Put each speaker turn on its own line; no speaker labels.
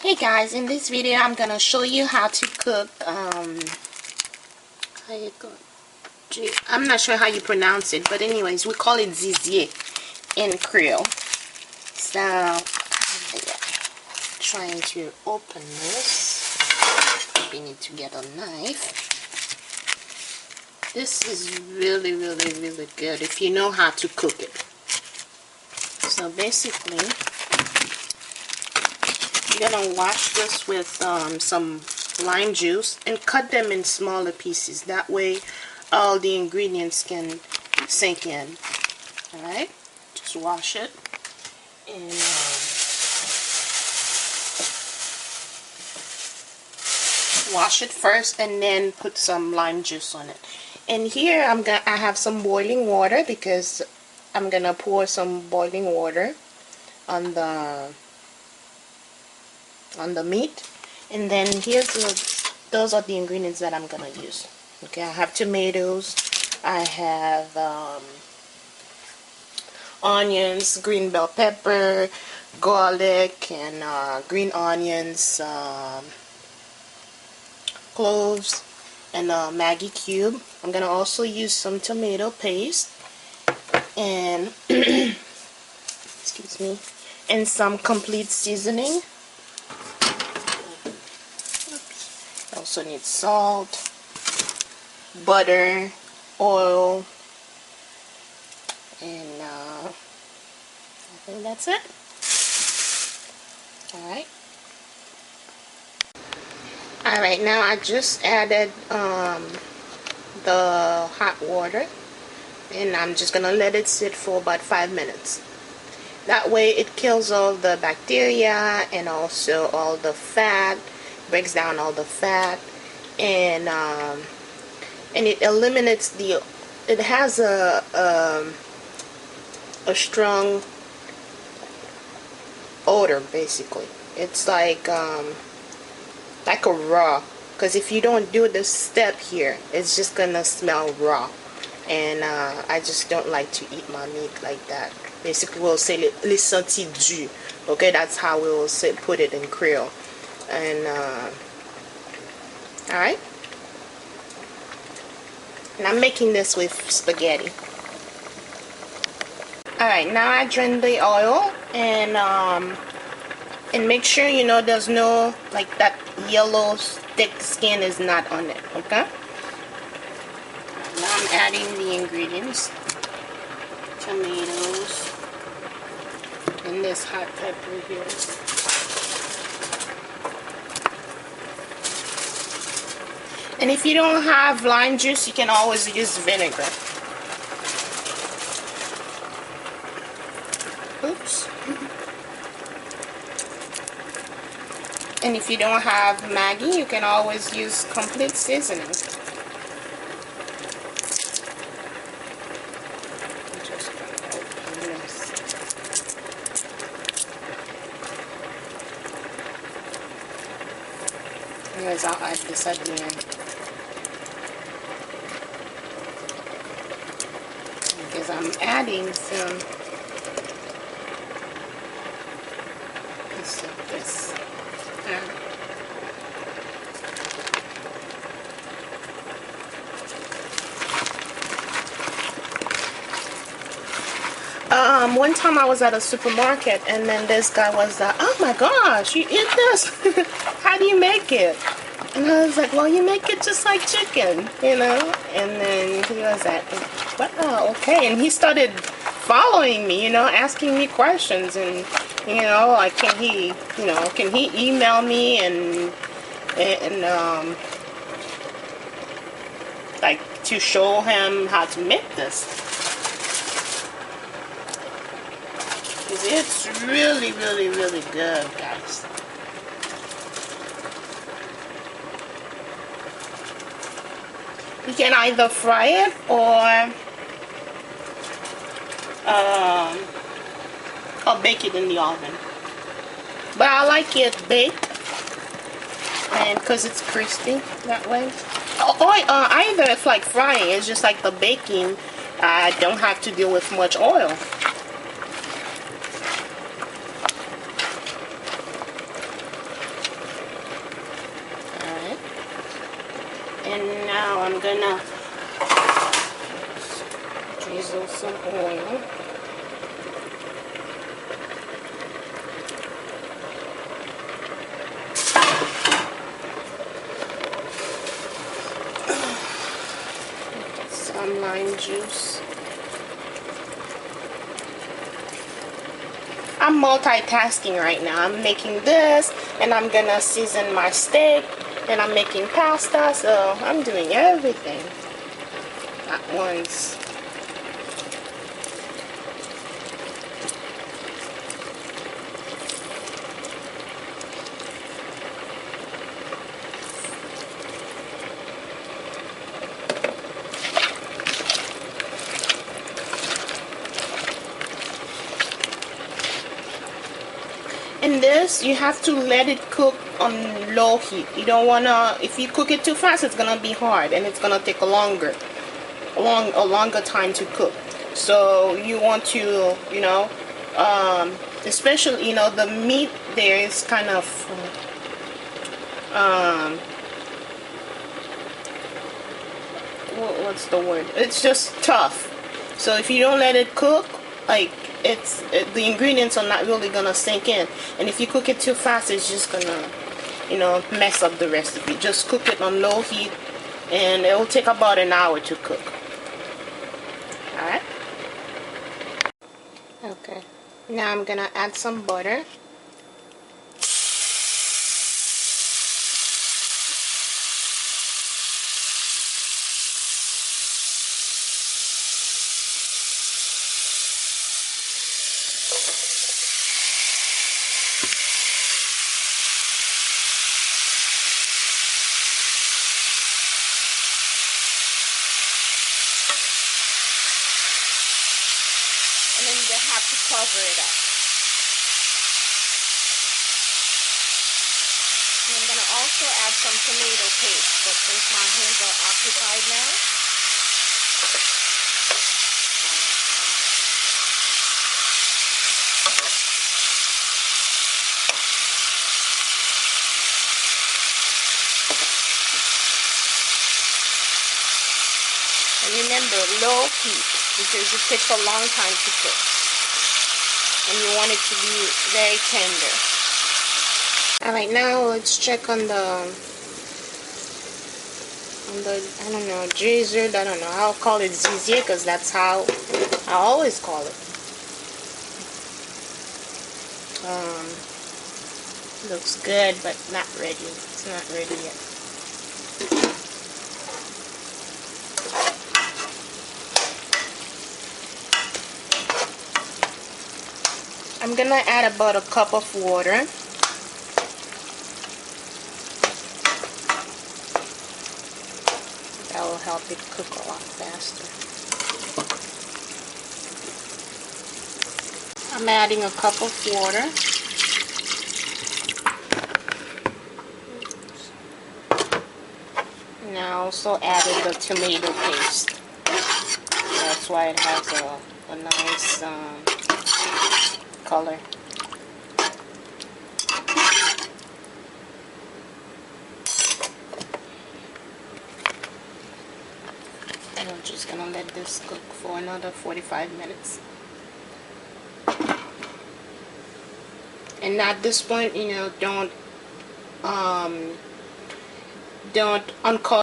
Hey guys, in this video I'm gonna show you how to cook I'm not sure how you pronounce it, but anyways, we call it zizier in Creole. So trying to open this. We need to get a knife. This is really good if you know how to cook it. So basically, you're gonna wash this with some lime juice and cut them in smaller pieces. That way all the ingredients can sink in. Alright, just wash it and wash it first and then put some lime juice on it. And here I have some boiling water because I'm gonna pour some boiling water on the meat. And then those are the ingredients that I'm gonna use. Okay, I have tomatoes, I have onions, green bell pepper, garlic, and green onions, cloves, and Maggi cube. I'm gonna also use some tomato paste and excuse me, and some complete seasoning. Also need salt, butter, oil, and I think that's it. Alright, now I just added the hot water, and I'm just gonna let it sit for about 5 minutes. That way it kills all the bacteria and also all the fat, breaks down all the fat, and it eliminates it has a strong odor. Basically it's like a raw, because if you don't do this step here, it's just gonna smell raw, and I just don't like to eat my meat like that. Basically we'll say les sentis du. Okay, that's how we will say, put it in Creole. And alright, and I'm making this with spaghetti. Alright, now I drain the oil, and make sure you know there's no, like, that yellow thick skin is not on it. Okay, now I'm adding the ingredients: tomatoes and this hot pepper here. And if you don't have lime juice, you can always use vinegar. Oops. And if you don't have Maggi, you can always use complete seasoning. I'm just going to open this. Anyways, I'll add this at the end, because I'm adding some piece of this. One time I was at a supermarket, and then this guy was like, "Oh my gosh, you eat this? How do you make it?" And I was like, "Well, you make it just like chicken, you know." And then he was like, "Wow, okay." And he started following me, you know, asking me questions, and you know, like, can he email me and like, to show him how to make this. It's really good, guys. You can either fry it or bake it in the oven. But I like it baked, and because it's crispy that way. Or either it's like frying. It's just like the baking. I don't have to deal with much oil. And now I'm gonna drizzle some oil. Some lime juice. I'm multitasking right now. I'm making this, and I'm gonna season my steak, and I'm making pasta, so I'm doing everything at once. And this, you have to let it cook on low heat. You don't wanna, if you cook it too fast, it's gonna be hard and it's gonna take a longer time to cook. So you want to, you know, especially, you know, the meat there is kind of what's the word? It's just tough. So if you don't let it cook, like the ingredients are not really gonna sink in, and if you cook it too fast, it's just gonna, you know, mess up the recipe. Just cook it on low heat, and it will take about an hour to cook. All right. Okay. Now I'm gonna add some butter. And then you have to cover it up. And I'm gonna also add some tomato paste, but since my hands are occupied now, and remember, low heat, because it takes a long time to cook. And you want it to be very tender. Alright, now let's check on the I don't know, gizzard, I don't know, I'll call it zizier because that's how I always call it. Looks good, but not ready. It's not ready yet. I'm gonna add about a cup of water. That will help it cook a lot faster. I'm adding a cup of water. And I also added the tomato paste. That's why it has a nice color. And I'm just gonna let this cook for another 45 minutes. And at this point, you know, don't uncover